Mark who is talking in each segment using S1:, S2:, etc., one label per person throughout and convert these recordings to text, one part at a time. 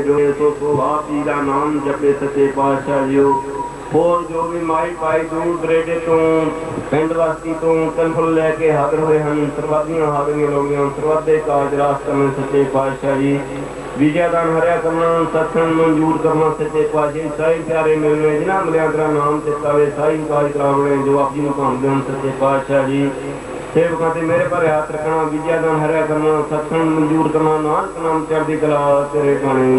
S1: जो सो आप जी का नाम जपे सच्चे पातशाह जियो। होर जो भी माई पाई दूर दरेडे तो पिंड वासी तो तनफुल लैके हाजिर हुए हैं, सर्वादियां हाजिरियां लोगियां सर्वादे काज रास करने सच्चे पातशाह जी। विजयदान हरिया करना, सत्संग मंजूर करना सच्चे पातशाह। साई प्यारे मिलने जिन्हें मिलिया तेरा नाम चितावे, साई काज करावने जो आप जी भावते सच्चे पातशाह जी। सेवकों से मेरे पर हाथ रखना, विजयदान हरिया करना, सत्संग मंजूर करना, नानक नाम चढ़ती कला तेरे गाने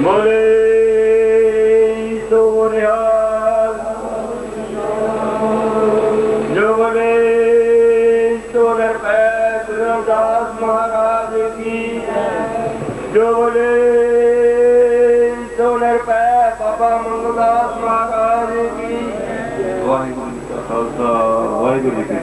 S1: बोले सोनिहाल जो बोले सोनर दास महाराज की, जो बोले सोनर बाबा मंगलदास महाराज की। वाहिगुरु जी का खालसा वाहिगुरु जी की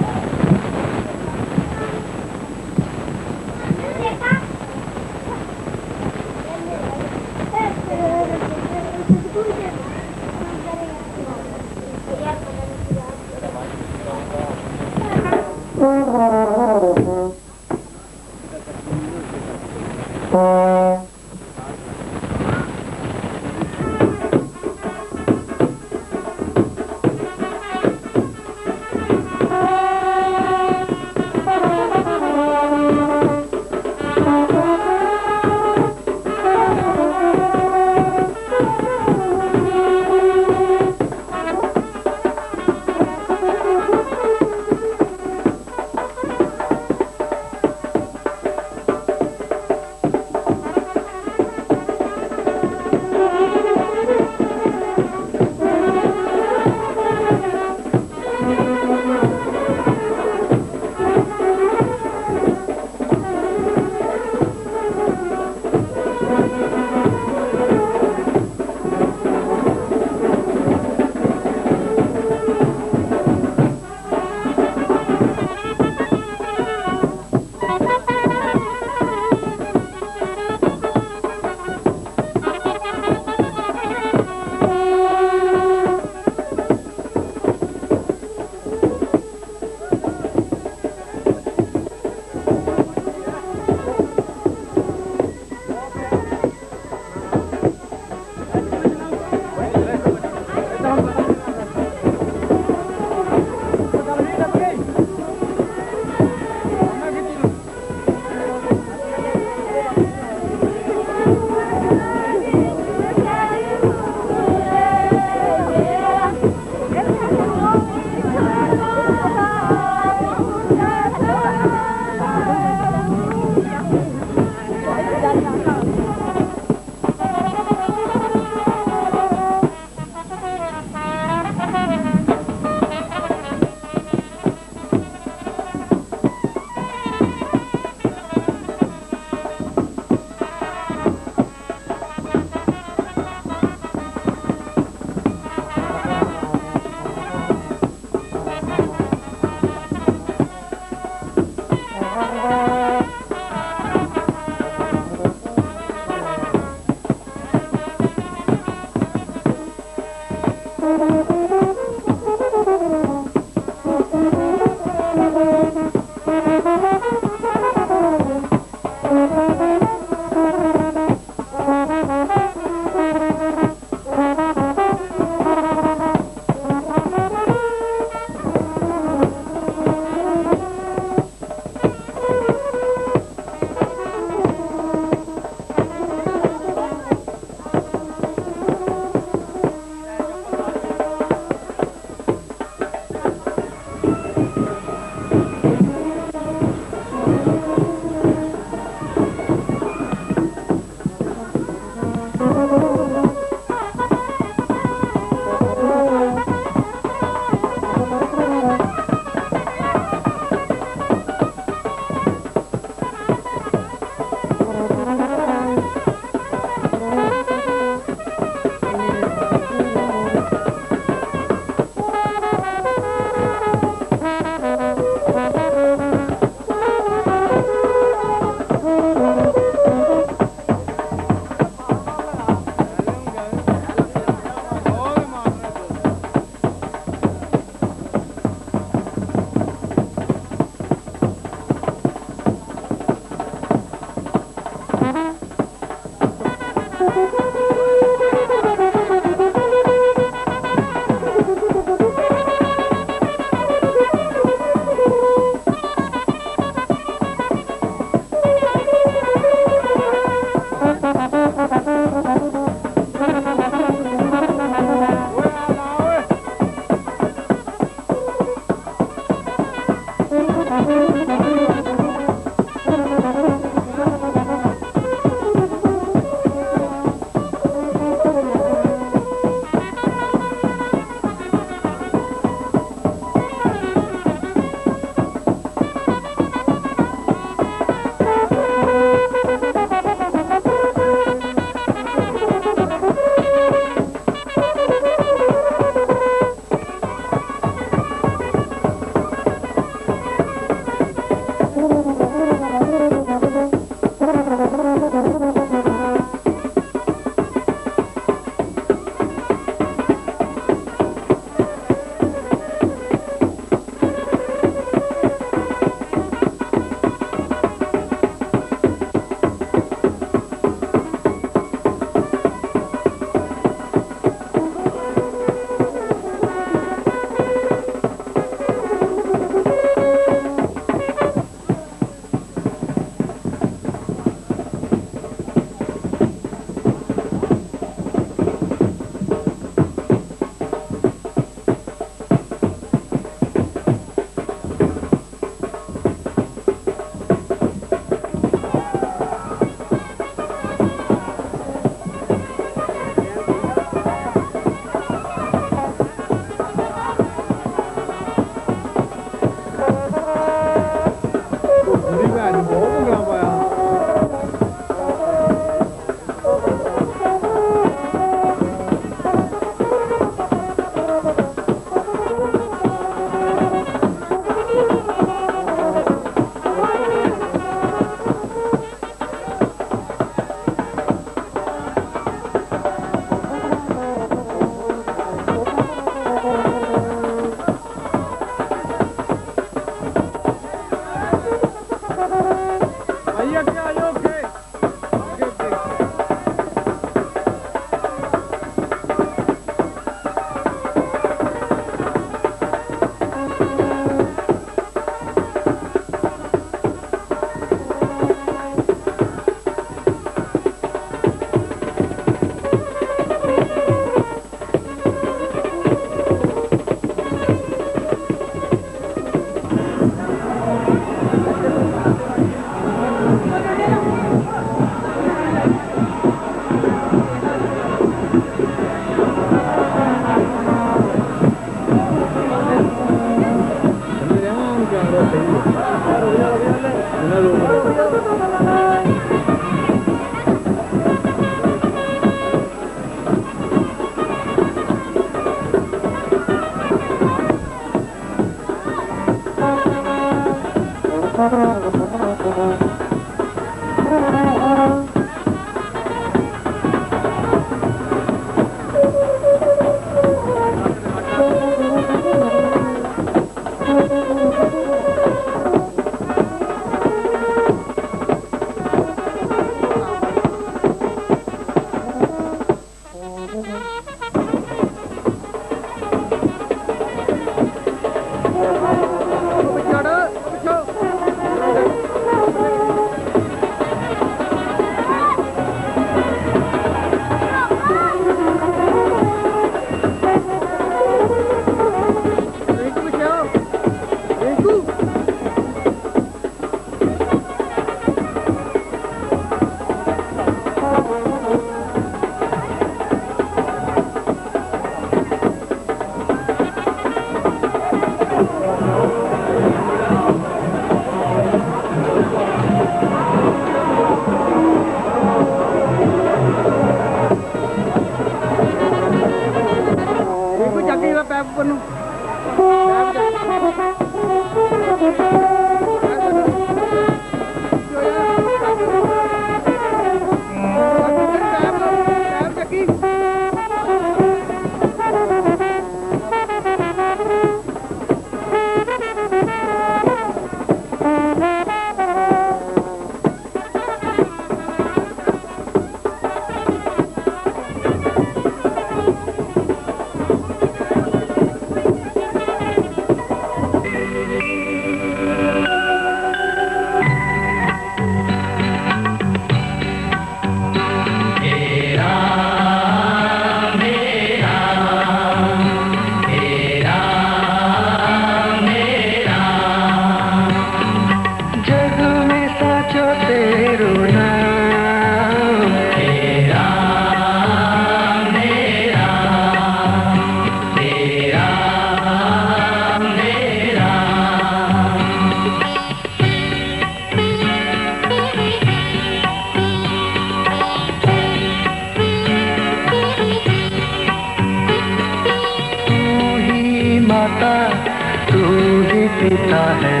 S2: पिता है,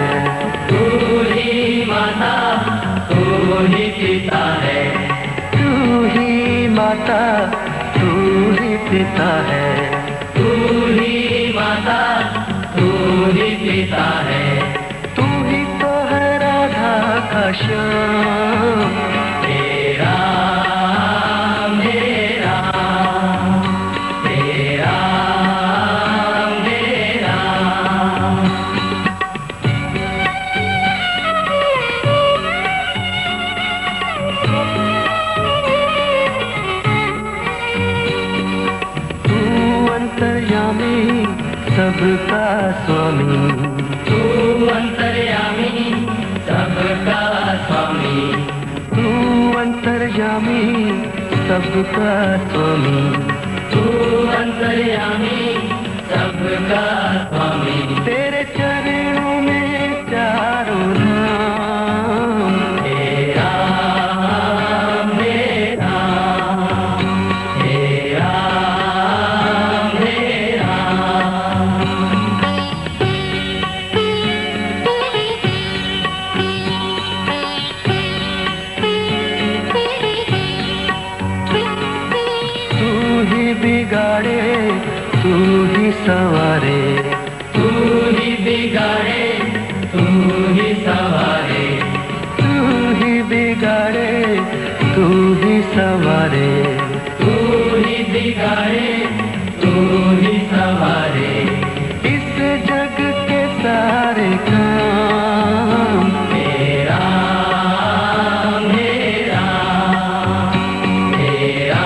S2: तू ही माता, तू ही पिता है, तू ही माता, तू ही पिता है, तू ही माता, तू ही पिता है, तू ही तो है राधा का श्याम, तेरा मेरा, तेरा सबका स्वामी, तू अंतर्यामी सबका स्वामी, तू अंतर्यामी सबका स्वामी, तू अंतर्यामी सबका स्वामी, तेरे चरणों में चारों धाम, तेरा मेरा, तेरा बिगाड़े तू ही सवारे, तू ही बिगाड़े तू ही सवारे, तू ही बिगाड़े तू ही सवारे, तू ही बिगाड़े तू ही सवारे, इस जग के सारे काम, तेरा मेरा, तेरा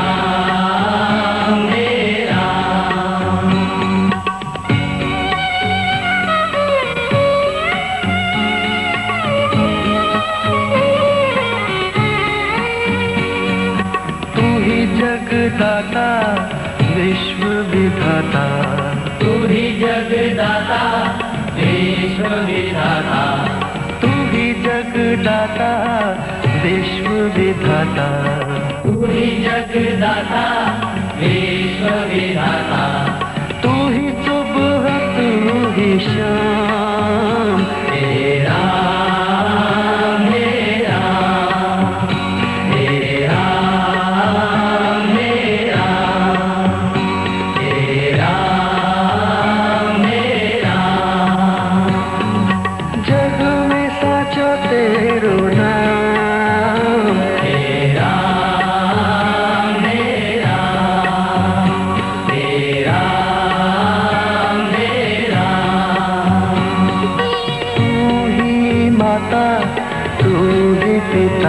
S2: जगदाता विश्व विधाता, तू ही जगदाता विश्व विधाता, तू ही जगदाता विश्व विधाता, तू ही जगदाता विश्व विधाता, तू ही सुबह तू ही शाम, तेरा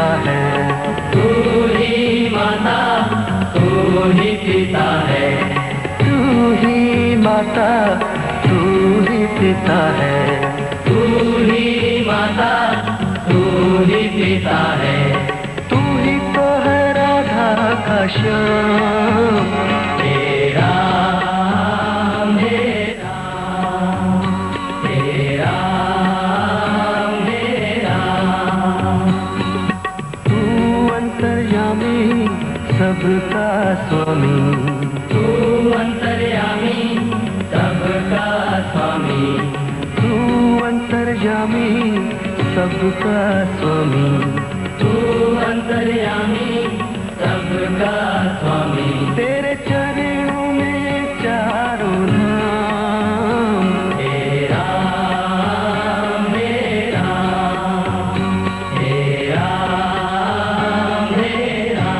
S2: पिता है,
S3: तू ही माता, तू ही पिता है,
S2: तू ही माता, तू ही पिता है,
S3: तू ही माता, तू ही पिता है,
S2: तू ही तो है राधा का श्याम।
S3: तेरा मेरा, तेरा मेरा,
S2: तू अंतर्यामी सबका स्वामी,
S3: तू अंतर्यामी सबका स्वामी,
S2: तू अंतर्यामी सबका स्वामी,
S3: तू अंतर्यामी सबका स्वामी,
S2: तेरे चरणों में चारों धाम।
S3: तेरा मेरा, तेरा मेरा,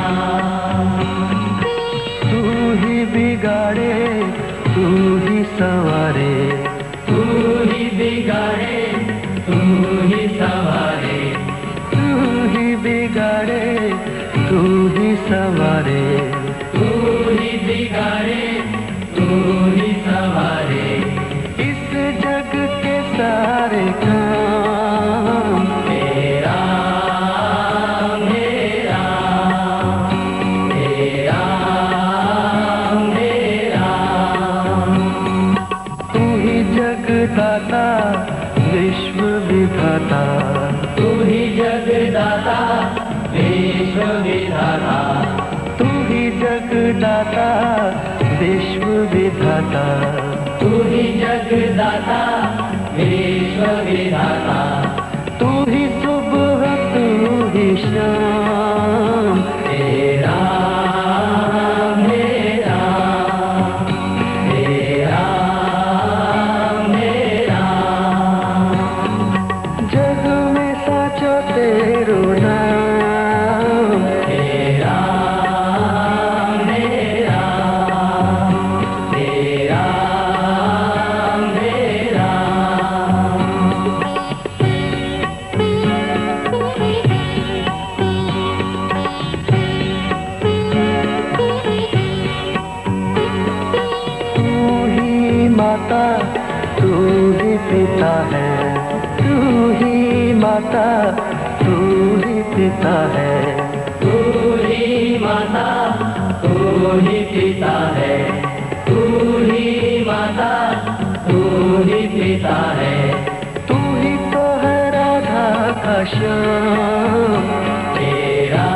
S2: तू ही बिगाड़े, तू ही संवारे,
S3: तू ही बिगाड़े, तू ही संवारे,
S2: तू ही बिगाड़े, तू ही संवारे,
S3: तू ही बिगाड़े, तू ही संवारे,
S2: इस जग के सारे काम।
S3: तेरा मेरा, तेरा मेरा,
S2: तू ही जगदाता विश्व विधाता,
S3: तू ही जगदाता विश्व विधाता,
S2: तू ही जगदाता विश्व विधाता,
S3: तू ही जगदाता विश्व विधाता,
S2: तू ही सुबह तू ही शाम।
S3: तेरा मेरा, तेरा मेरा,
S2: जग में साचो तेरो नाम।
S3: तेरा मेरा, तेरा मेरा,
S2: तू ही माता, तू ही पिता है, तू ही माता, तू ही पिता है,
S3: तू ही माता, तू ही पिता है, तू ही माता, तू ही पिता है,
S2: तू ही तो है राधा का श्याम।
S3: तेरा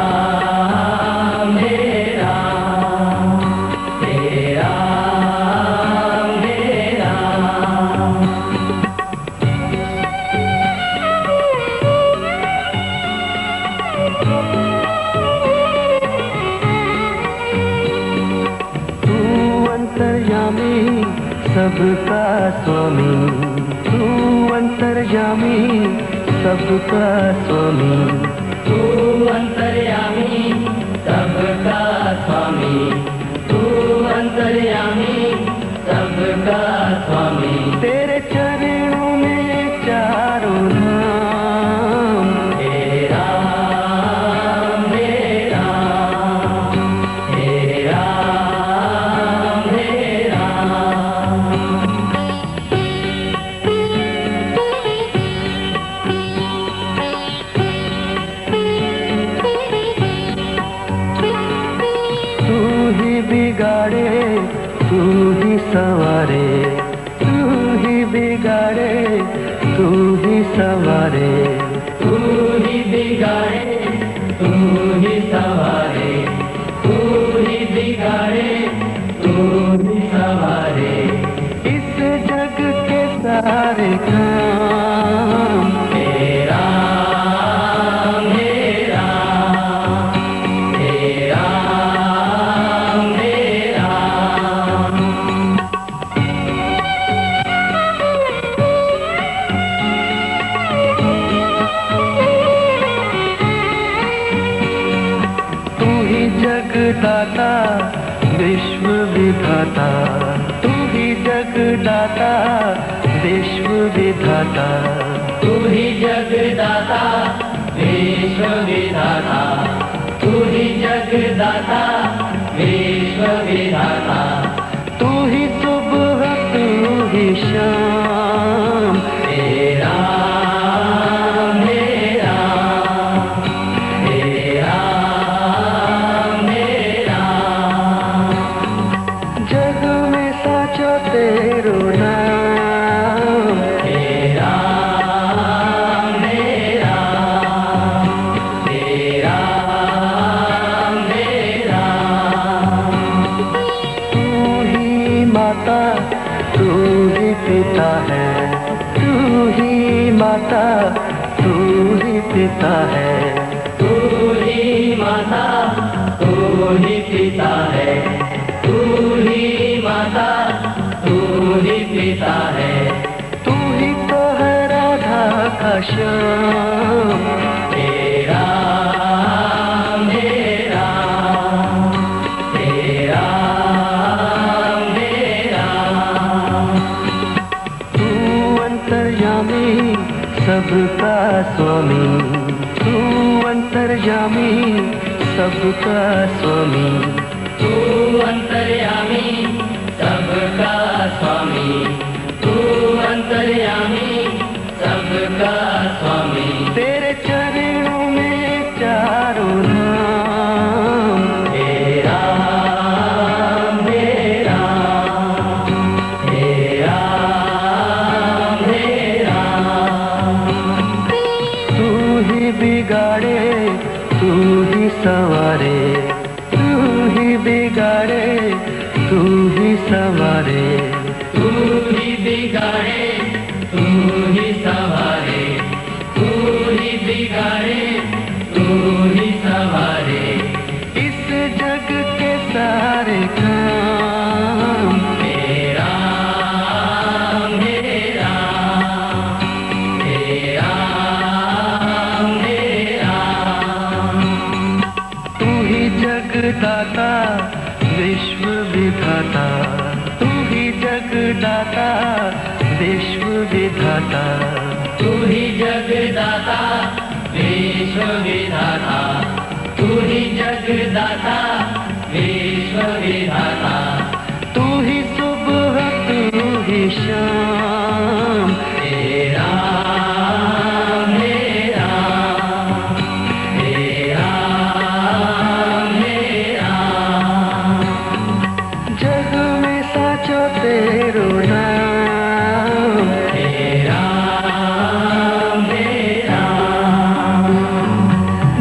S3: मेरा, तेरा मेरा,
S2: तू अंतर्यामी सबका स्वामी, तू अंतर्यामी सबका स्वामी,
S3: तू अंतर्यामी सबका स्वामी, तू अंतर्यामी सबका स्वामी,
S2: तेरे चरणों में चारों धाम।
S3: तेरा मेरा, तेरा मेरा,
S2: तू ही बिगाड़े, तू ही संवारे, तू ही बिगाड़े, तू ही संवारे,
S3: तू ही बिगाड़े, तू ही संवारे, तू ही बिगाड़े, तू ही संवारे,
S2: इस जग के सारे काम।
S3: तेरा मेरा, तेरा मेरा,
S2: तू ही जगदाता विश्व विधाता, तू ही जगदाता विश्व विधाता,
S3: तू ही जगदाता विश्व विधाता,
S2: तेरो नाम।
S3: तेरा मेरा, तेरा मेरा।
S2: तू ही माता तू ही पिता है, तू ही माता तू ही पिता है।
S3: तू ही माता तू ही पिता है, तू ही माता तू ही पिता है।
S2: तू ही तो है राधा का श्याम।
S3: तेरा मेरा, तेरा मेरा।
S2: तू अंतर्यामी सबका स्वामी, तू अंतर्यामी सबका स्वामी।
S3: तू अंतर्यामी सबका स्वामी, तू अंतर्यामी सबका स्वामी।
S2: तेरे चरणों में चारों धाम।
S3: तेरा मेरा, तेरा मेरा।
S2: तू ही बिगाड़े तू ही संवारे, तू ही बिगाड़े तू ही संवारे।
S3: तू ही बिगाड़े तू ही संवारे, तू ही बिगाड़े तू ही संवारे।
S2: इस जग के सारे काम।
S3: तेरा मेरा, तेरा मेरा।
S2: तू ही जगदाता विश्व विधाता, तू ही जगदाता विश्व विधाता।
S3: तू ही जगदाता विश्व विधाता, तू ही जगदाता विश्व विधाता।
S2: तू ही सुबह तू ही शाम।
S3: तेरा मेरा, तेरा मेरा।
S2: जग में साचो तेरो नाम।
S3: तेरा मेरा,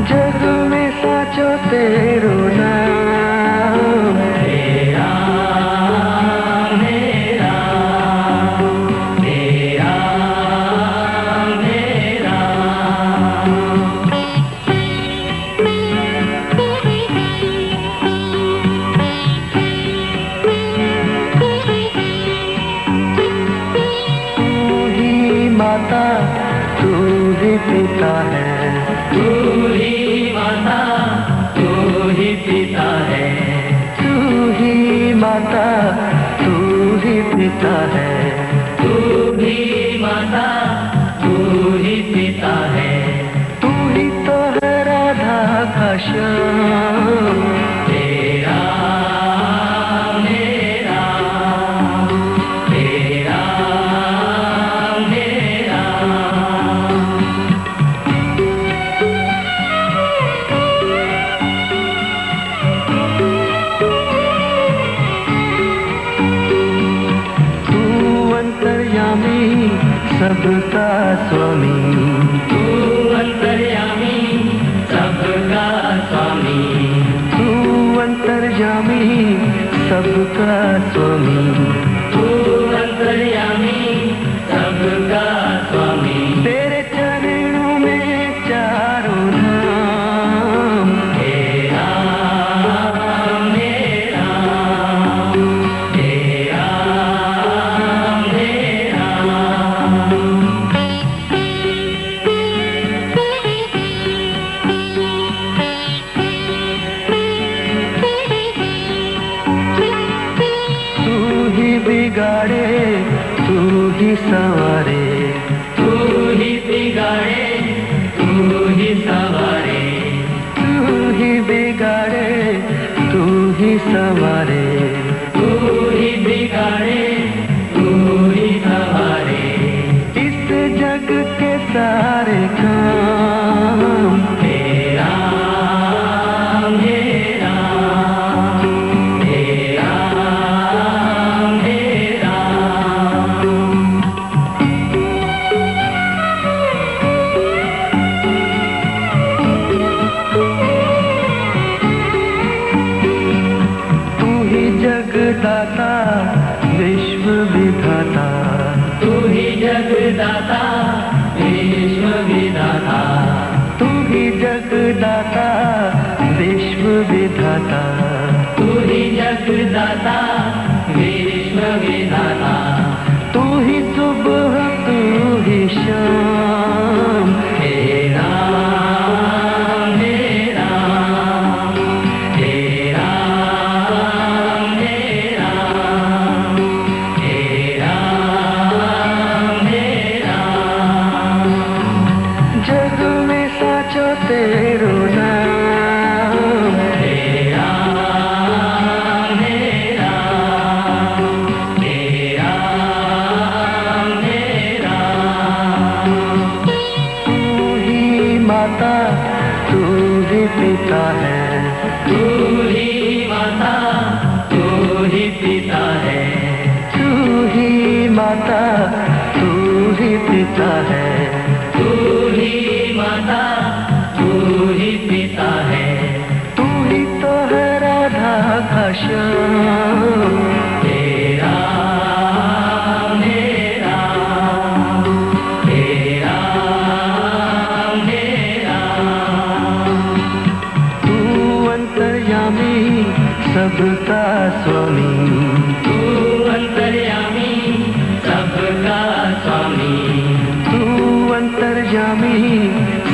S2: जग में साचो तेरो नाम।
S3: तेरा मेरा, तेरा मेरा।
S2: तू ही माता तू ही पिता है,
S3: तू ही माता तू ही पिता है,
S2: तू ही माता तू ही पिता है।
S3: तू ही माता तू ही पिता है।
S2: तू ही तो है राधा का श्याम।
S3: तेरा मेरा, तेरा मेरा।
S2: तू अंतर्यामी सबका स्वामी,
S3: तू अंतर्यामी सबका स्वामी,
S2: तू अंतर्यामी सबका स्वामी।
S3: तू अंतर्यामी सबका स्वामी।
S2: तेरे चरणों में चारों धाम।
S3: तेरा मेरा, तेरा मेरा।
S2: तू ही बिगाड़े तू ही संवारे,
S3: तू ही बिगाड़े तू ही संवारे,
S2: तू ही बिगाड़े तू ही संवारे।
S3: तू ही बिगाड़े तू ही संवारे।
S2: इस जग के सारे काम।
S3: तेरा मेरा, तेरा मेरा।
S2: माता,
S3: तू ही जगदाता विश्व विधाता,
S2: तू ही जगदाता विश्व विधाता,
S3: तू ही जगदाता विश्व विधाता,
S2: तू ही सुबह तू ही शाम,
S3: हे राम हे राम हे राम हे राम हे राम हे राम।
S2: जग में साचो तेरो नाम,
S3: हे राम हे राम हे राम हे राम।
S2: तू ही माता तू ही पिता है,
S3: तू ही माता तू ही पिता है,
S2: तू ही माता तू ही पिता है,
S3: तू ही माता तू ही पिता है,
S2: तू ही तो है राधा का श्याम,
S3: हे राम हे राम हे राम हे राम।
S2: तू अंतर्यामी सबका स्वामी,
S3: तू अंतर्यामी सबका स्वामी,
S2: तू अंतर्यामी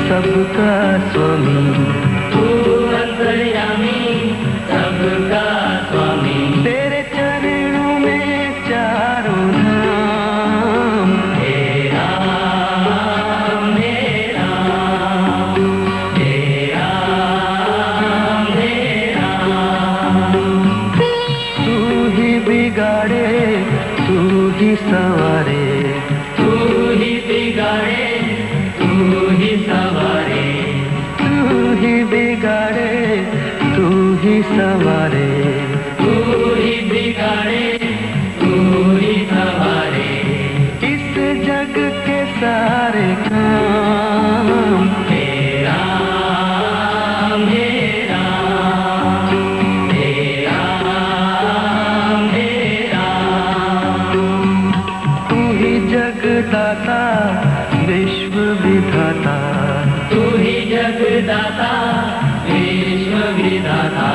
S2: सबका स्वामी,
S3: तू अंतर्यामी सबका स्वामी।
S2: तेरे चरणों में चारों धाम,
S3: हे राम हे राम हे राम हे राम।
S2: तू ही बिगाड़े तू ही संवारे,
S3: तू ही बिगाड़े तू ही सवारे,
S2: तू ही बिगाड़े तू ही संवारे,
S3: तू ही बिगाड़े तू ही सवारे।
S2: इस जग के सारे काम,
S3: हे राम हे राम हे राम हे राम।
S2: तू ही जगदाता विश्व विधाता,
S3: तू ही जगदाता विश्व विधाता,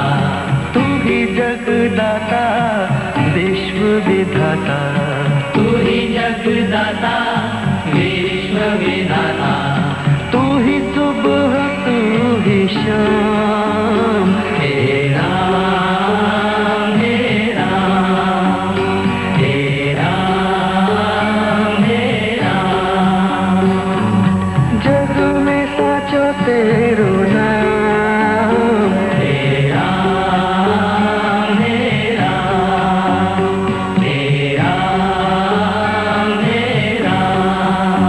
S2: तू ही जगदाता विश्व विधाता,
S3: तू ही जगदाता विश्व विधाता,
S2: तू ही सुबह तू ही शाम,
S3: हे राम हे राम हे राम हे राम।
S2: जग में साचो तेरो नाम,
S3: हे राम हे राम हे राम हे राम।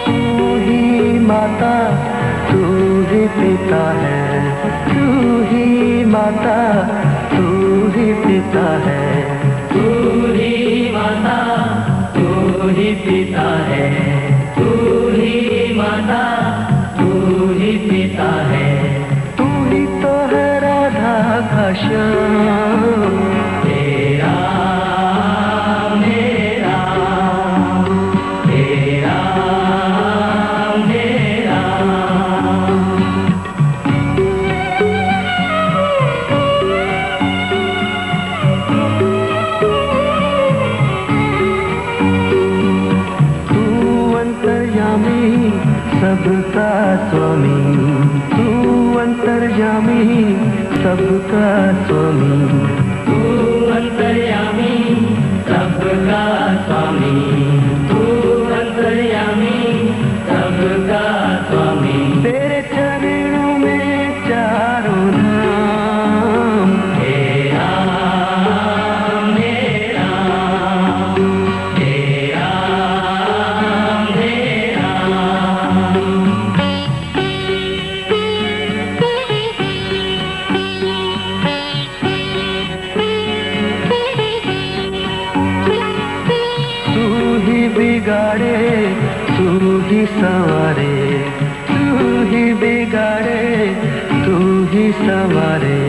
S2: तू ही माता तू ही पिता है, तू ही माता तू ही पिता है,
S3: तू ही माता तू ही पिता है, तू ही माता तू ही पिता है,
S2: तू ही तो है राधा का श्याम,
S3: हे राम हे राम हे राम हे राम।
S2: तू अंतर्यामी सबका स्वामी, तू अंतर्यामी सबका स्वामी,
S3: तू अंतर्यामी सबका स्वामी, तू अंतर्यामी सबका स्वामी।
S2: तेरे चरणों में चारों धाम,
S3: हे राम हे राम हे राम हे राम।
S2: तू ही बिगाड़े तू ही संवारे, ही बिगाड़े तू ही संवारे,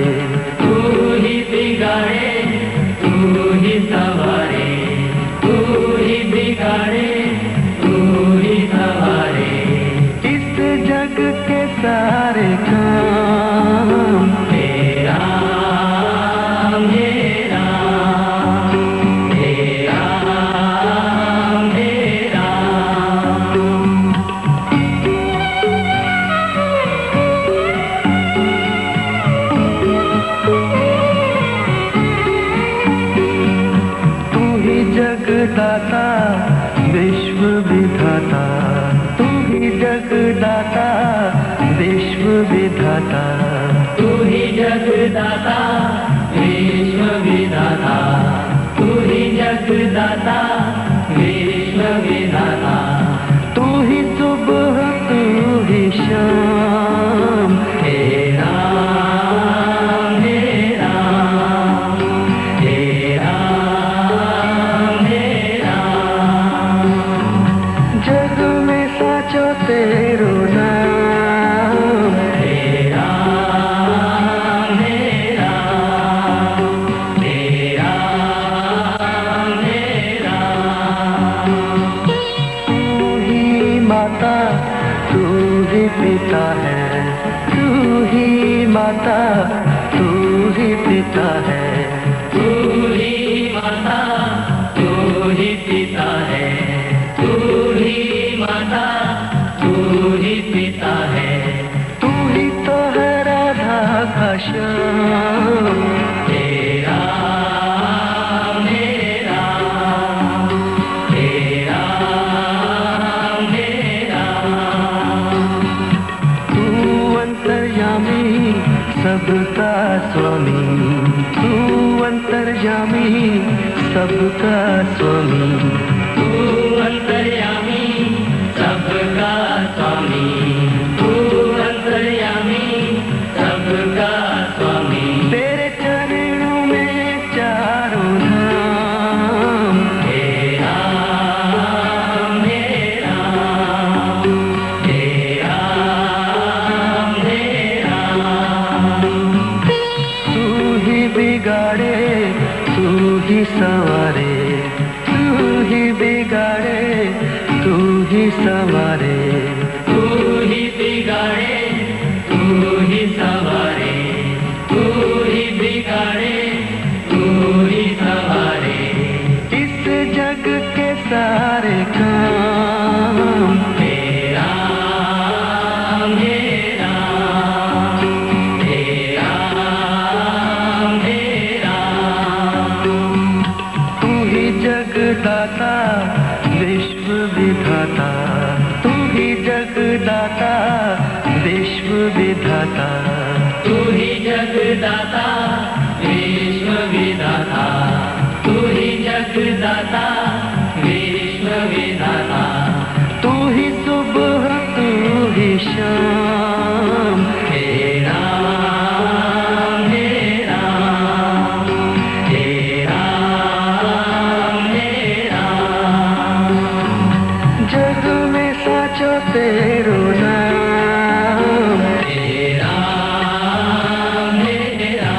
S3: तू ही बिगाड़े तू ही संवारे, तू ही बिगाड़े तू ही संवारे।
S2: इस जग के सारे काम
S3: तेरा मेरा, तेरा मेरा।
S2: तू ही जगदाता विश्व विधाता, तू ही जगदाता विश्व विधाता,
S3: तू ही जगदाता विश्व विधाता, तू ही जगदाता विश्व विधाता।
S2: तू ही सुबह तू ही शाम,
S3: तेरा मेरा, तेरा मेरा।
S2: जग में साचो तेरो नाम,
S3: तेरा मेरा, तेरा मेरा।
S2: तू ही माता तू ही पिता है, तू ही माता तू ही पिता है,
S3: तू ही माता तू ही पिता है, तू ही माता तू ही पिता है।
S2: तू ही तो है राधा का श्याम,
S3: तेरा मेरा, तेरा मेरा।
S2: तू अंतर्यामी सबका स्वामी, तू अंतर्यामी सबका स्वामी,
S3: तू अंतर्यामी सबका स्वामी, तू अंतर्यामी सबका स्वामी।
S2: तेरे चरणों में चारों धाम,
S3: तेरा मेरा, तेरा मेरा।
S2: तू ही बिगाड़े तू ही संवारे, तू ही बिगाड़े तू ही संवारे,
S3: तू ही बिगाड़े तू ही संवारे, तू ही बिगाड़े तू ही संवारे।
S2: इस जग के सारे काम
S3: तेरा मेरा, तेरा मेरा।
S2: तू ही जगदाता विश्व विधाता, तू ही जगदाता विश्व विधाता,
S3: तू ही जगदाता विश्व विधाता, तू ही जगदाता विश्व विधाता।
S2: तू ही सुबह तू ही शाम,
S3: तेरा मेरा, तेरा मेरा।
S2: जग में साचो तेरो नाम,
S3: तेरा मेरा,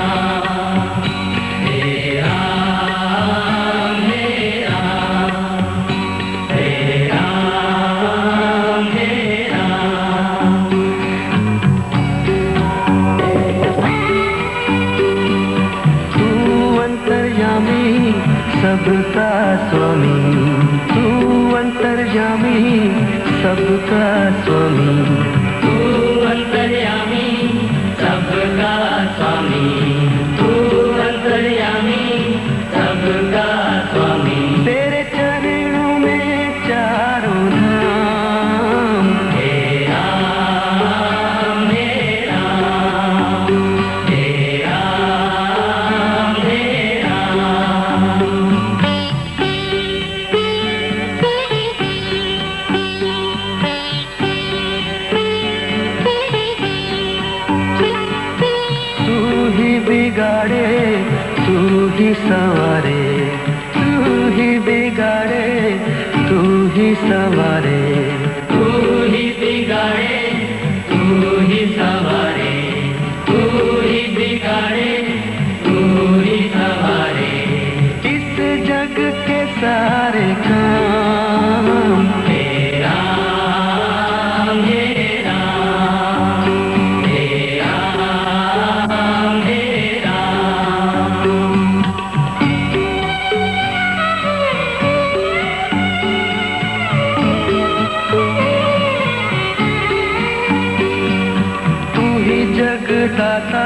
S3: तेरा मेरा, तेरा मेरा।
S2: तू अंतर्यामी सबका स्वामी, तू अंतर्यामी सबका स्वामी,
S3: तू अंतर्यामी सबका स्वामी, तू अंतर्यामी सबका स्वामी।
S2: तेरे चरणों में चारों धाम,
S3: तेरा मेरा, तेरा मेरा।
S2: बिगाड़े तू ही संवारे, तू ही बिगाड़े तू ही संवारे,
S3: तू ही बिगाड़े तू
S2: जगदाता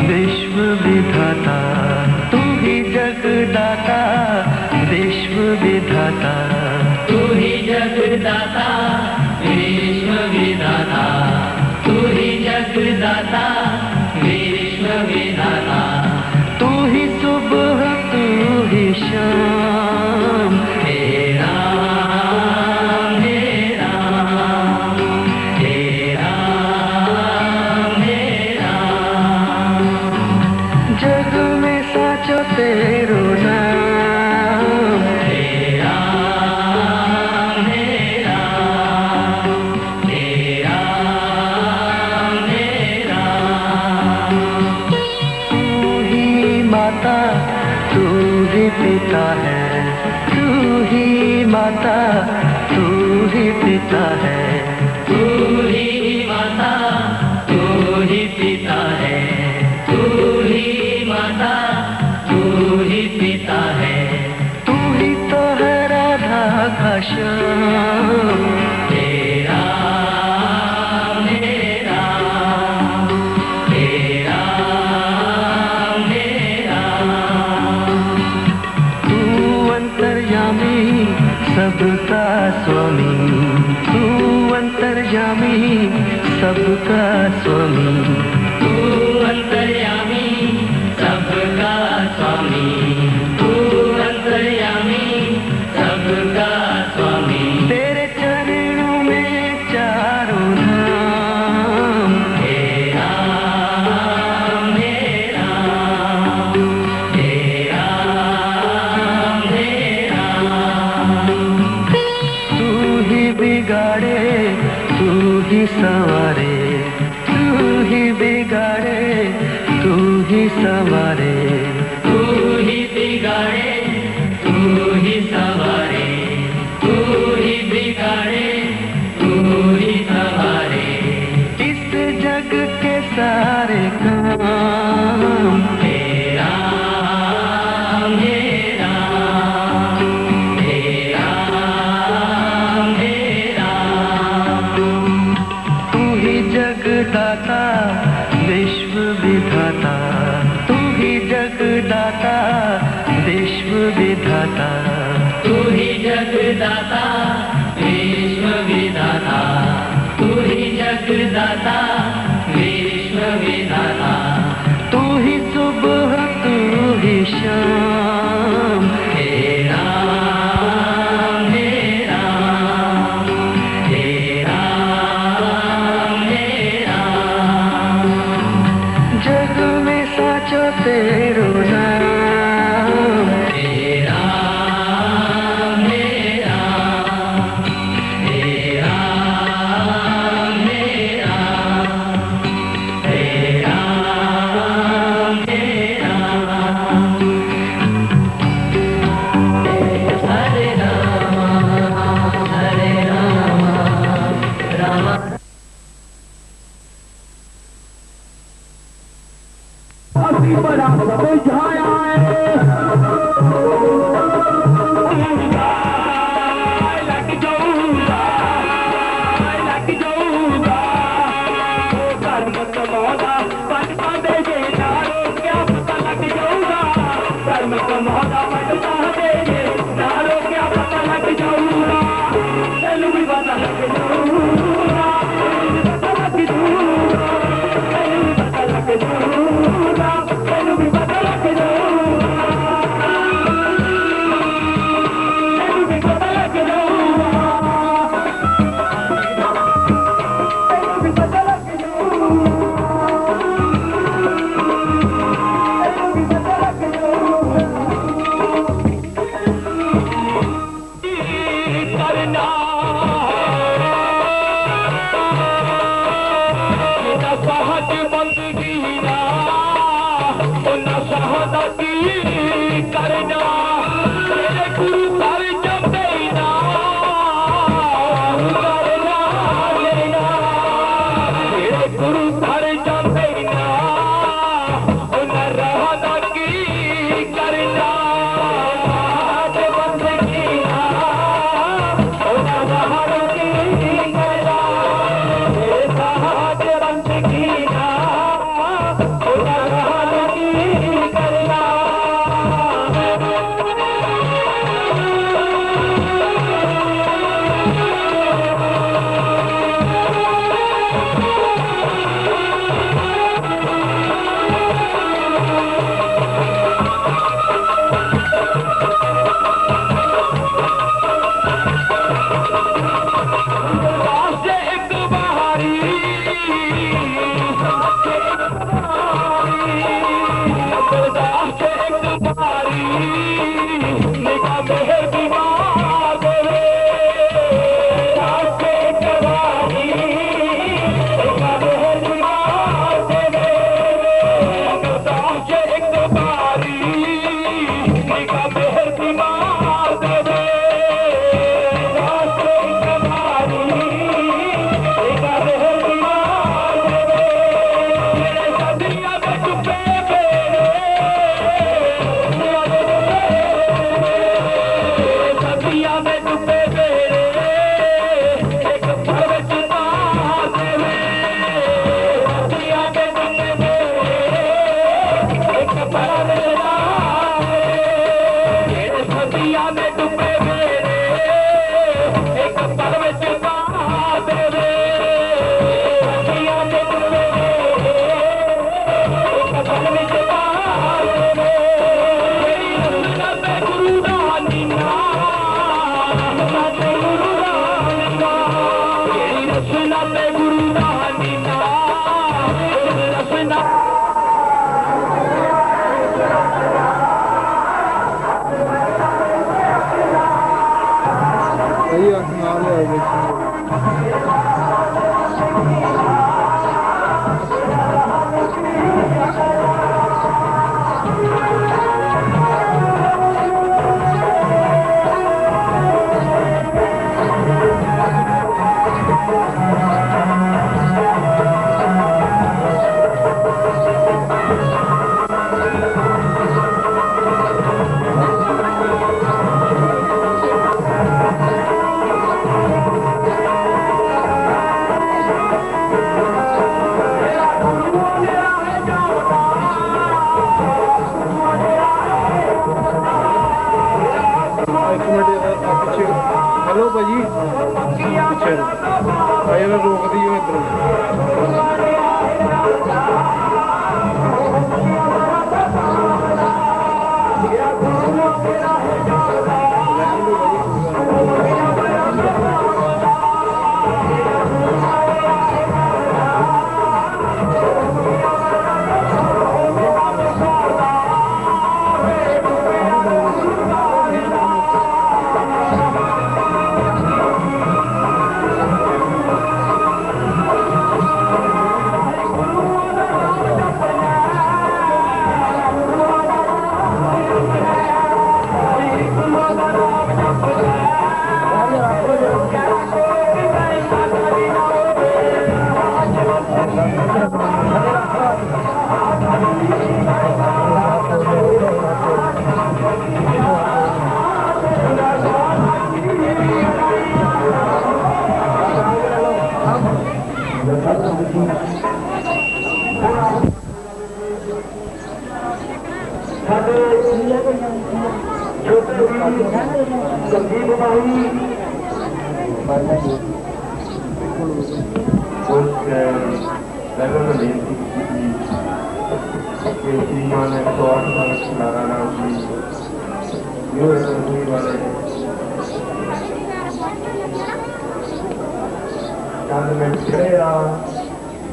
S2: विश्व विधाता, तू ही जगदाता विश्व विधाता,
S3: तू ही जगदाता विश्व विधाता, तू ही जगदाता विश्व विधाता,
S2: तू ही सुबह तू ही शाम,
S3: हे राम हे राम हे राम हे राम,
S2: जग में साचो तेरो नाम,
S3: हे राम हे राम हे राम हे राम,
S2: तू ही माता तू ही पिता है, तू ही माता तू ही पिता है,
S3: तू ही माता तू ही पिता है, तू ही माता तू ही पिता है,
S2: तू ही तो है राधा का श्याम,
S3: हे राम हे राम हे राम हे राम,
S2: तू अंतर्यामी सबका स्वामी, तू अंतर्यामी सबका स्वामी,
S3: तू अंतर्यामी सबका स्वामी, तू अंतर्यामी सबका स्वामी,
S2: तेरे चरणों में चारों धाम,
S3: हे राम हे राम हे राम हे राम,
S2: तू ही बिगाड़े तू ही संवारे, तू ही बिगाड़े तू ही संवारे,
S3: तू ही बिगाड़े तू ही संवारे, तू ही बिगाड़े तू ही संवारे,
S2: इस जग के सारे काम,
S3: हे राम हे राम हे राम हे राम,
S2: तू ही जगदाता विश्व विधाता, तू ही जगदाता विश्व विधाता,
S3: तू ही जगदाता विश्व विधाता, तू ही जगदाता विश्व विधाता,
S2: तू ही सुबह तू ही शाम,
S3: हे राम हे राम हे राम हे राम,
S2: जग में साचो तेरो नाम,
S3: हे राम हे राम हे राम हे राम हे राम हे राम, हरे राम राम
S1: अभी बड़ा बुझाया लग जाऊंगा लग जाऊंगा, कर्म कमौदा पटका देगे नारो, क्या पता लग जाऊंगा, कर्म कमौदा पटका देगे नारो, क्या पता लग जाऊंगा, चलू भी पता लग जाऊंगा, पता लग जाऊंगा, चलू भी पता लग जाऊंगा, चलू भी पता लग जाऊंगा, चलू भी पता लग जाऊंगा, चलू भी पता लग जाऊंगा, चलू भी पता लग जाऊंगा, करना सहज बंदगी ना सहदती करना, तेरे गुरु घर जपेना करना लेना, तेरे गुरु घर जपेना रहना की करना, बंदगी ना की करना, सहज बंदगी ना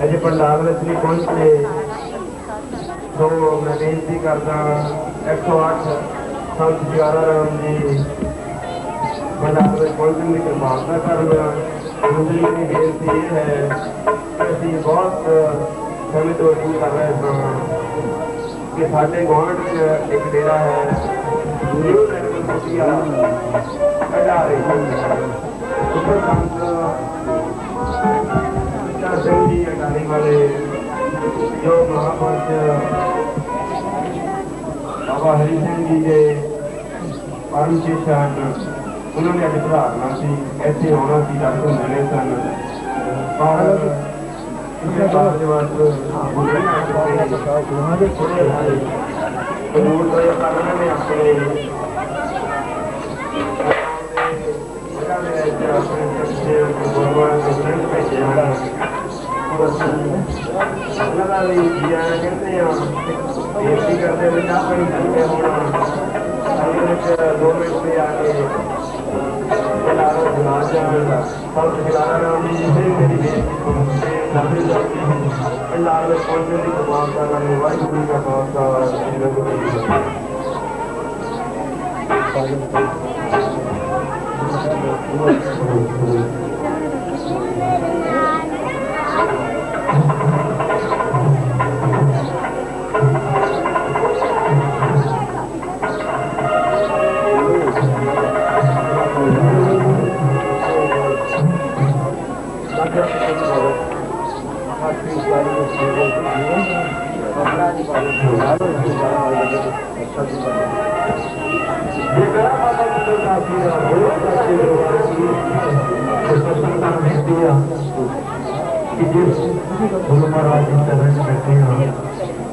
S1: अजे पंडाल में नहीं पहुंचे तो मैं बेनती करदा 108 संत प्यारा राम जी पंडाल में पहुंचने की कृपालता करना। दूसरी मेरी बेनती ये है कि अभी बहुत समय तो नहीं कर रहे हैं कि साढ़े गुआढ़ एक डेरा है सिंह जी अटारी वाले जो महापुरुष बाबा हरि सिंह जी के परम शिष्य हैं उन्होंने अज प्रार्थना सी ऐसे होना सी दर्शन मिले सन पर बेनती करते हुए अपनी धरते होना 2 मिनट से आके संत खिलारा राम जी से मेरी बेनती पंडाल में पहुंचने की कृपालता करने वाहिगुरू का खालसा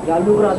S1: चालू करा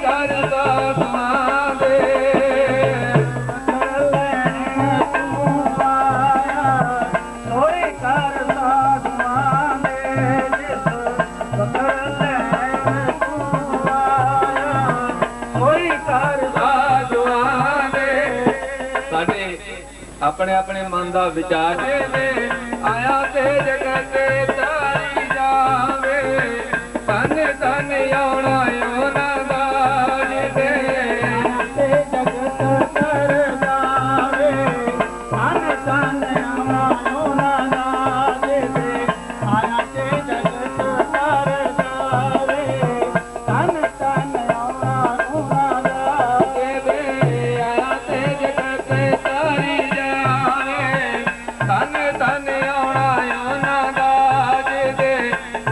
S4: करता तुम्हारे अपने अपने मन का विचार आया ते जगत तारी जावे तन तन आउणा योना दाज दे जगत तर जावे तन तन आउणा योना दाज दे आया ते जगत तर जावे तन तन आउणा योना दाज दे आया ते जगत तारी जावे तन तन आउणा योना दाज दे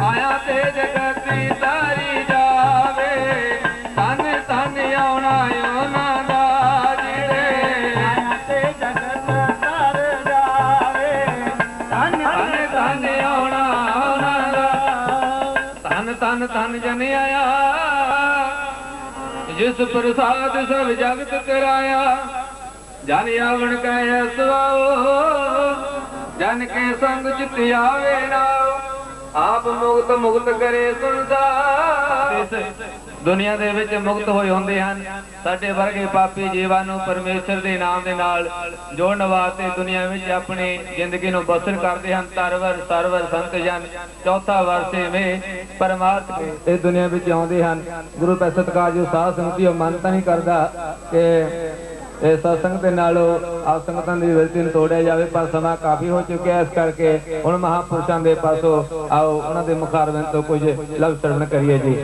S4: आया ते जगत तारी जावे तन तन आउणा योना दाज दे आया ते जगत तर जावे तन तन आउणा तन तन तन जन आया जिस प्रसाद सब जगत कराया जन आवन कह सुआओ जन के संग चित आवे नाओ आप मुक्त मुक्त करे संसार दुनिया ਦੇ ਵਿੱਚ ਮੁਕਤ ਹੋਏ ਹੁੰਦੇ ਹਨ ਸਾਡੇ ਵਰਗੇ ਪਾਪੀ ਜੀਵਾਂ ਨੂੰ ਪਰਮੇਸ਼ਰ ਦੇ ਨਾਮ ਦੇ ਨਾਲ ਜੋੜਨ ਵਾਸਤੇ ਦੁਨੀਆ ਵਿੱਚ ਆਪਣੀ ਜ਼ਿੰਦਗੀ ਨੂੰ ਬਸਰ ਕਰਦੇ ਹਨ ਤਰਵਰ ਸਰਵਰ ਸੰਤ ਜਨ ਚੌਥਾ ਵਰਸੇ ਮੇ ਪਰਮਾਤਮਾ ਇਸ ਦੁਨੀਆ ਵਿੱਚ ਆਉਂਦੇ ਹਨ ਗੁਰੂ ਪੈ ਸਤਿਕਾਰ ਜੋ ਸਾਧ ਸੰਗਤੀ ਉਹ ਮੰਨਤਾ ਨਹੀਂ ਕਰਦਾ ਕਿ ਇਹ ਸਤਸੰਗ ਦੇ ਨਾਲੋਂ ਆਪ ਸੰਗਤਾਂ ਦੀ ਵਿਰਤੀ ਨੂੰ ਤੋੜਿਆ ਜਾਵੇ ਪਰ ਸਮਾਂ ਕਾਫੀ ਹੋ ਚੁੱਕਿਆ ਇਸ ਕਰਕੇ ਹੁਣ ਮਹਾਂਪੁਰਸ਼ਾਂ ਦੇ ਪਾਸੋਂ ਆਓ ਉਹਨਾਂ ਦੇ ਮੁਖਾਰਬਿੰਦ ਤੋਂ ਕੁਝ ਲਫ਼ਜ਼ ਸਰਵਣ ਕਰੀਏ ਜੀ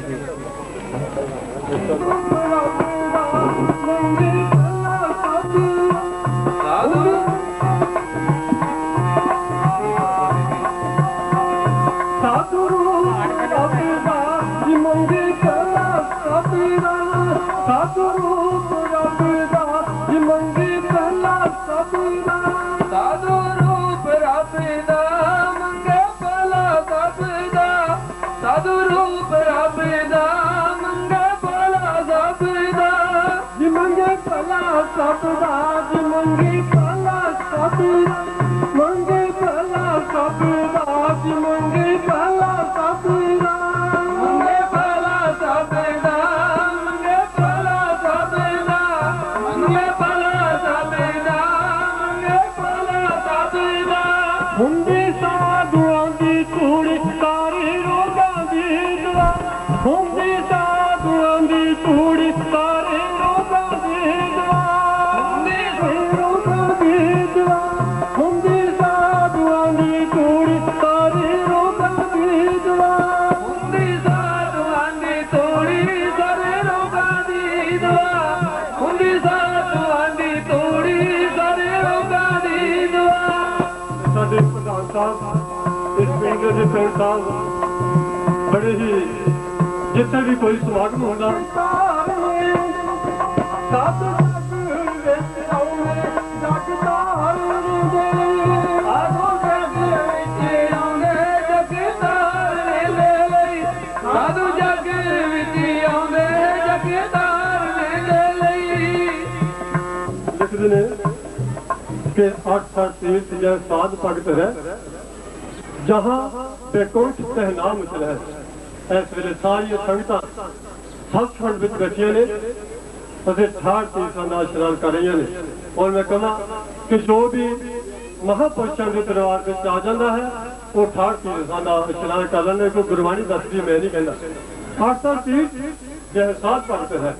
S5: बड़े ही जिथे भी कोई समागम होगा लिखते ने कि 8 तीर्थ या साध भगत है जहां बैकुंठ तहनाम उछल है इस वे सारिया संगतां सचखंड विच बैठिया ने 18 तीर्थां दा इशनान कर रही ने और मैं कहा कि जो भी महापुरुषों के दरबार में आ जाता है वो 18 तीर्थां दा इशनान कर लेने को गुरबाणी दसदी मैं नहीं कहता 8 तीर्थ जह साध भगत है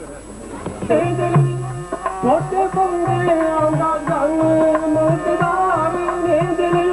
S5: छोटे बंदे आंदा जंग मुकदार ने दिले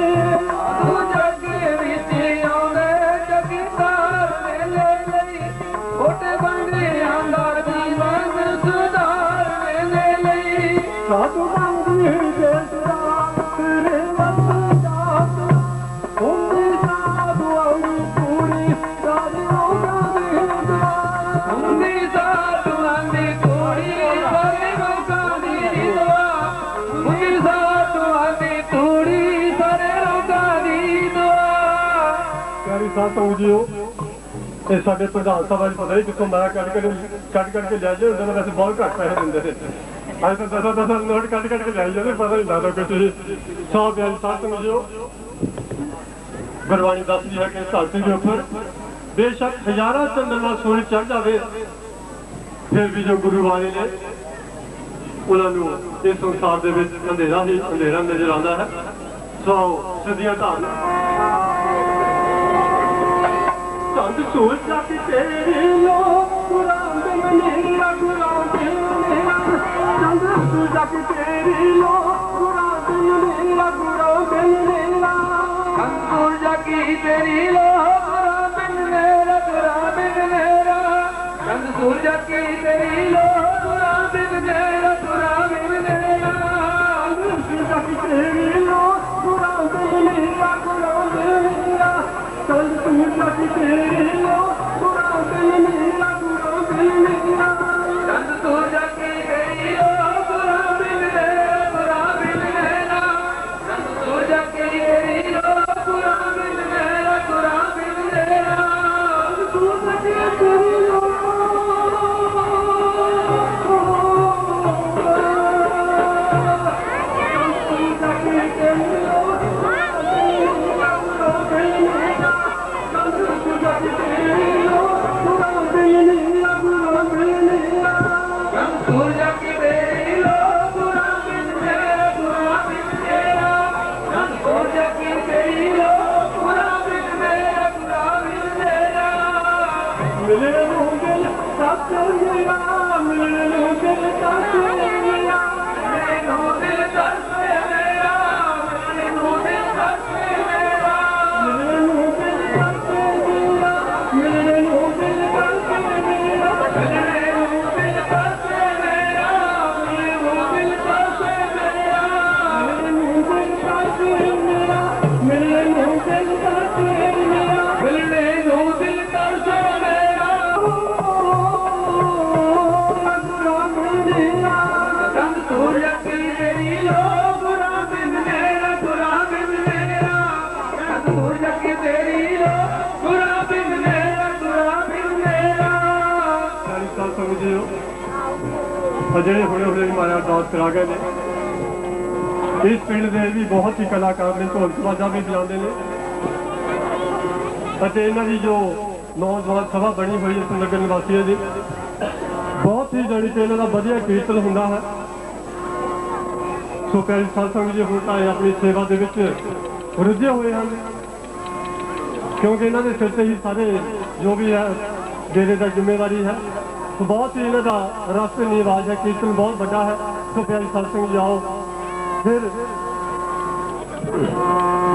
S5: साढ़े प्रधान सभा पता नहीं कितों मैं कट के लिया जाते वैसे बहुत घट पैसे देंगे थे अज तो 10 नोट कट के लिया जाते पता नहीं लगता कुछ 100 रुपया साथ समझो गुरबाणी दसदी है कि धरती के उपर बेशक हजारा चंद्रमा सूरज चढ़ जाए फिर भी जो गुरु वाले ने ਉਹਨਾਂ ਨੂੰ ਇਸ ਸੰਸਾਰ ਦੇ ਵਿੱਚ ਅੰਧੇਰਾ ਹੀ ਅੰਧੇਰਾ ਨਜ਼ਰ ਆਉਂਦਾ ਹੈ। ਸੋ ਸਦੀਆਂ ਧਾਰਨ ਚੰਦ ਸੂਰਜ ਕੀ ਤੇਰੀ ਲੋ ਕੁਰਾਨ ਦੇ ਮੇਰਾ ਕੁਰਾਨ ਦੇ ਮੇਰਾ ਚੰਦ ਸੂਰਜ ਕੀ ਤੇਰੀ ਲੋ ਕੁਰਾਨ ਦੇ ਮੇਰਾ ਕੁਰਾਨ ਦੇ ਮੇਰਾ
S4: ਚੰਦ ਸੂਰਜ ਕੀ ਤੇਰੀ ਲੋ ਕੁਰਾਨ ਦੇ ਮੇਰਾ ਕੁਰਾਨ ਦੇ ਮੇਰਾ ਚੰਦ ਸੂਰਜ ਕੀ ਤੇਰੀ ਲੋ ਕੁਰਾਨ ਦੇ ਮੇਰਾ ਕੁਰਾਨ ਦੇ ਮੇਰਾ
S5: ਸੂਰਜ ਕੀ ਤੇਰੀ ਲੋ ਕੁਰਾਨ ਦੇ ਮੇਰਾ ਕੁਰਾਨ ਦੇ ਮੇਰਾ ਚੰਦ ਸੂਰਜ ਕੀ ਤੇਰੀ ਲੋ ਕੁਰਾਨ ਦੇ ਮੇਰਾ ਕੁਰਾਨ ਦੇ ਮੇਰਾ
S4: ਚੰਦ ਸੂਰਜ ਕੀ ਤੇਰੀ ਲੋ ਕੁਰਾਨ ਦੇ ਮੇਰਾ ਕੁਰਾਨ ਦੇ ਮੇਰਾ ਚੰਦ ਸੂਰਜ ਕੀ ਤੇਰੀ ਲੋ ਕੁਰਾਨ ਦੇ ਮੇਰਾ ਕੁਰਾਨ ਦੇ ਮੇਰਾ
S5: ਸੂਰਜ ਕੀ ਤੇਰੀ ਲੋ
S4: ਸੂਰਜ ਕੀ ਤੇਰੀ ਲੋ ਕੁਰਾਨ ਦੇ ਮੇਰਾ ਕੁਰਾਨ ਦੇ ਮੇਰਾ ਚੰਦ ਸੂਰਜ ਕੀ ਤੇਰੀ ਲੋ ਕੁਰਾਨ ਦੇ ਮੇਰਾ ਕੁਰਾਨ ਦੇ ਮੇਰਾ
S5: ਮਿਲਣ ਨੂੰ ਦਿਲ ਸੱਤ ਮੇਰਾ ਮਿਲਣ ਨੂੰ ਦਿਲ ਸੱਤ ਮੇਰਾ
S4: ਮੈਨੂੰ ਦਿਲ ਕਰਦਾ ਮੇਰਾ ਮੈਨੂੰ ਦਿਲ ਕਰਦਾ ਮੇਰਾ
S5: ਮਿਲਣ ਨੂੰ ਦਿਲ ਸੱਤ ਮੇਰਾ ਮਿਲਣ ਨੂੰ ਦਿਲ ਸੱਤ ਮੇਰਾ
S4: ਮੈਨੂੰ ਦਿਲ ਕਰਦਾ ਮੇਰਾ ਮੈਨੂੰ ਦਿਲ ਕਰਦਾ ਮੇਰਾ
S5: ਮਿਲਣ ਨੂੰ ਦਿਲ ਸੱਤ ਮੇਰਾ ਮਿਲਣ ਨੂੰ ਦਿਲ ਸੱਤ ਮੇਰਾ
S4: ਮਿਲਣੇ ਨੂੰ ਦਿਲ ਕਰਦਾ ਮੇਰਾ ਚੰਦ ਸੂਰਜ ਕੀ ਤੇਰੀ ਲੋ ਕੁਰਾਨ ਦੇ ਮੇਰਾ ਕੁਰਾਨ ਦੇ ਮੇਰਾ ਚੰਦ ਸੂਰਜ ਕੀ ਤੇਰੀ ਲੋ ਕੁਰਾਨ ਦੇ ਮੇਰਾ ਕੁਰਾਨ ਦੇ ਮੇਰਾ
S5: 40 ਸਾਲ ਸਮਝਿਓ ਜਿਹੜੇ ਹੁਣੇ ਹੁਣੇ ਮਾਇਆ ਅਰਦਾਸ ਕਰਾ ਗਏ ਨੇ ਇਸ ਪਿੰਡ ਦੇ ਵੀ ਬਹੁਤ ਹੀ ਕਲਾਕਾਰ ਨੇ ਢੋਲ ਤਵਾਜਾ ਵੀ ਵਜਾਉਂਦੇ ਨੇ ਅਤੇ ਇਹਨਾਂ ਦੀ ਜੋ ਨੌਜਵਾਨ ਸਭਾ ਬਣੀ ਹੋਈ ਇਸ ਨਗਰ ਨਿਵਾਸੀਆਂ ਦੀ ਬਹੁਤ ਹੀ ਜਾਣੀ ਕਿ ਇਹਨਾਂ ਦਾ ਵਧੀਆ ਕੀਰਤਨ ਹੁੰਦਾ ਹੈ। ਸੋ ਪਿਆਰੀ ਸਾਧ ਸੰਗਤ ਜੀ ਹੁਣ ਤਾਂ ਇਹ ਆਪਣੀ ਸੇਵਾ ਦੇ ਵਿੱਚ ਰੁੱਝੇ ਹੋਏ ਹਨ ਕਿਉਂਕਿ ਇਹਨਾਂ ਦੇ ਸਿਰ ਤੇ ਹੀ ਸਾਰੇ ਜੋ ਵੀ ਹੈ ਡੇਰੇ ਦਾ ਜ਼ਿੰਮੇਵਾਰੀ ਹੈ। ਸੋ ਬਹੁਤ ਹੀ ਇਹਨਾਂ ਦਾ ਰਸ ਨਿਵਾਜ ਹੈ, ਕੀਰਤਨ ਬਹੁਤ ਵੱਡਾ ਹੈ। ਸੋ ਪਿਆਰੀ ਸਾਧ ਸੰਗਤ ਜੀ ਆਓ ਫਿਰ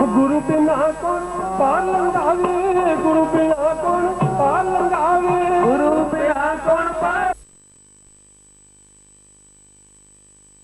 S5: ਗੁਰੂ ਬਿਨਾ ਕੌਣ ਪਾਲਣ ਦਾ ਵੇ